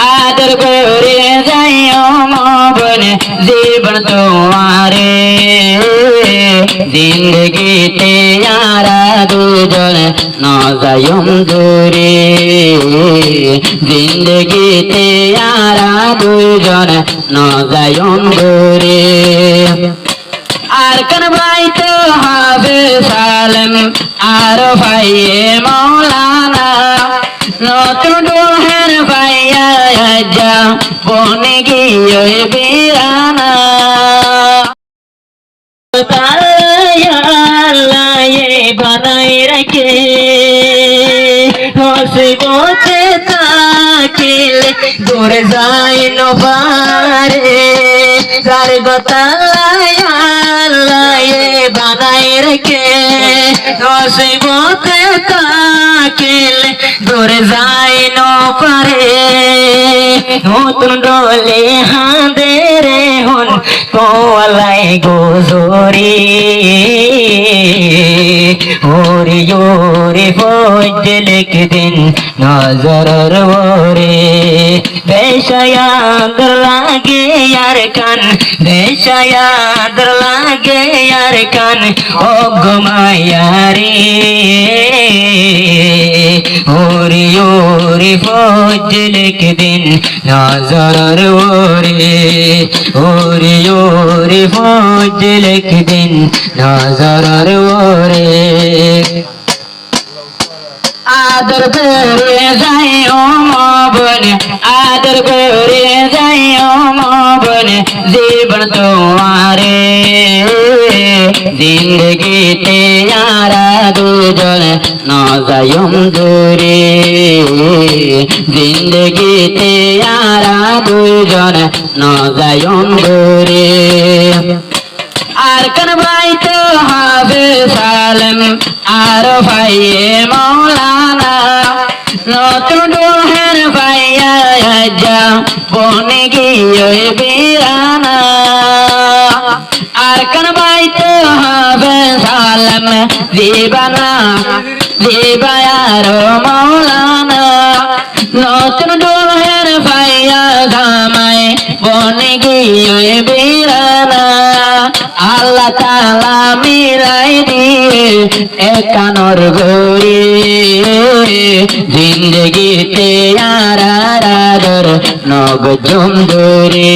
आदर करे जाइयो मोबन जीवन तुम्हारे जिंदगी ते यारा दूजन न जायम दूरे जिंदगी ते यारा दूजन न जायम दूरे आरकन भाई तो हाफे सालम आरो भाई मौलाना नतुन डोहर भाइया जा बने गियो बीराना अल्लाह ये बनाए रखे हौसलों ताकिल दूर जाए नो बारे घर बताया अल्लाह ये बनाए रखे हौसलों ताकिल दूर जाए नो पारे हो तुम डोले हाँ दे रे हुन को अलाई गोजोरी ओरी योरी फौजल के दिन नजर रोरे बेशयाद लागे यार कान बेशयाद लागे यार कान ओ गुमायारी ओरी योरी फौजल के दिन नजर रोरे ओरी योरी फौजल के दिन नजर रोरे आदर करे जाइयो मोबन आदर करे जाइयो मोबन जीवन तुम्हारे जिंदगी ते यारा दूजन न जायम दूरे जिंदगी ते यारा दूजन न जायम दूरे आरकन भाई तो हाफे सालम आरो भाई मौलाना नतुन डोहर भाइया जा बने गियो बीराना आरकन भाई तो हाफे सालम जीवाना जीवायारो मौलाना नतुन डोहर भाइया धामाए बने गियो बीराना আল্লাহ তাআলা মিলাই দিয়ে একানোর গড়ি জিন্দগিতে আরার নগ জমদরে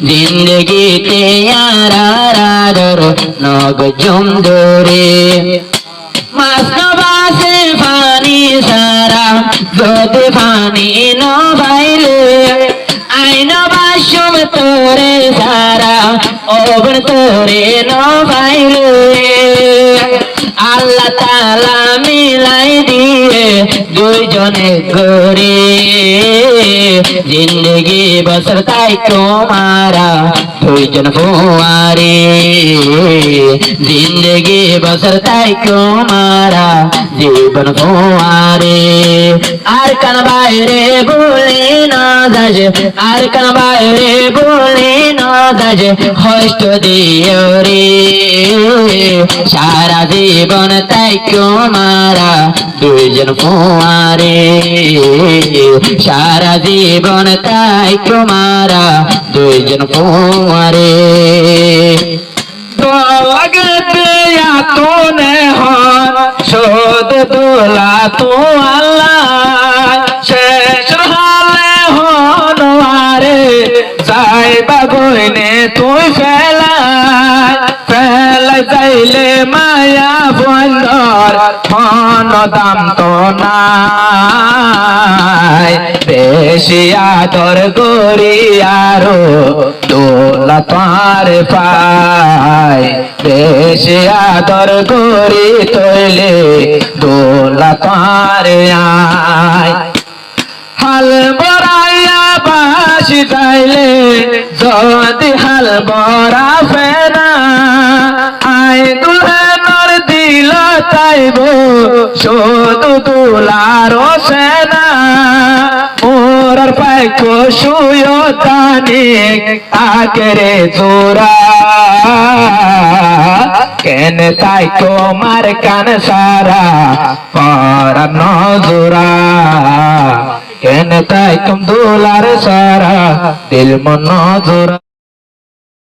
জিন্দগিতে আরার নগ জমদরে মাসনবাসে ফানি সারা যদি ফানি ন বাইলে আইনা বাসম তোরে সারা ওবন তোরে নো ভাইলে আল্লাহ তাআলা মিলাই দিয়ে দুইজনে গড়ে জিন্দগি বসর তাই তোমারা দুইজন ফুয়ারে জিন্দগি বসর তাই তোমারা জীবন ফুয়ারে আর কান বাইরে বলে না দাজ আর কান বাইরে বলে না দাজ হষ্ট দিও রে সারা জীবন তাই তোমারা দুইজন ফুয়ারে সারা জীবন তাই তোমারা দুইজন ফুয়ারে লাগতে তো নে হন শোধ তোলা তো আল্লাহ শেষ হালে হন আরে যাইবা গইনে তুই ফেলাই যাইলে মায়া বন্দর হন দাম তো নাই বেশি আদর করি আরো দোলা তার পায় বেশি আদর করি তৈলে দোলা তার আয় হাল বড়াইয়া বাসি যাইলে যদি হাল বড়া ফেনা আয় দুলহেনর দিল তাইব শুধু দুলার সেনা মোরার পাইকো শুয়ো তানিক আগরে জোরা কেন তাই তোমার কান সারা পর নজরা কেন তাই কম দুলার সারা দিল মন জোরা